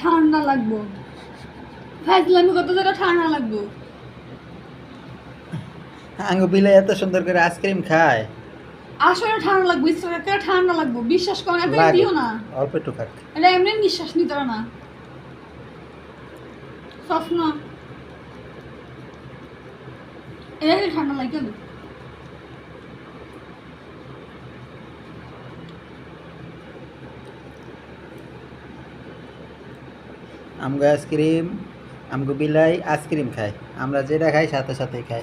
ঠান্ডা লাগবো ফাজলামি কত জায়গা ঠান্ডা লাগবো আঙ্গু বিলে এত সুন্দর করে আইসক্রিম খায় আসলে ঠান্ডা লাগবে ইচ্ছা ঠান্ডা লাগবো বিশ্বাস করেন এত লাগে দিও না অল্প একটু খাক এটা এমনি নিঃশ্বাস নিতে পারে না স্বপ্ন এটা ঠান্ডা লাগে আমগো আইসক্রিম আমগো বিলাই আইসক্রিম খায় আমরা যেটা খাই সাথে সাথে খাই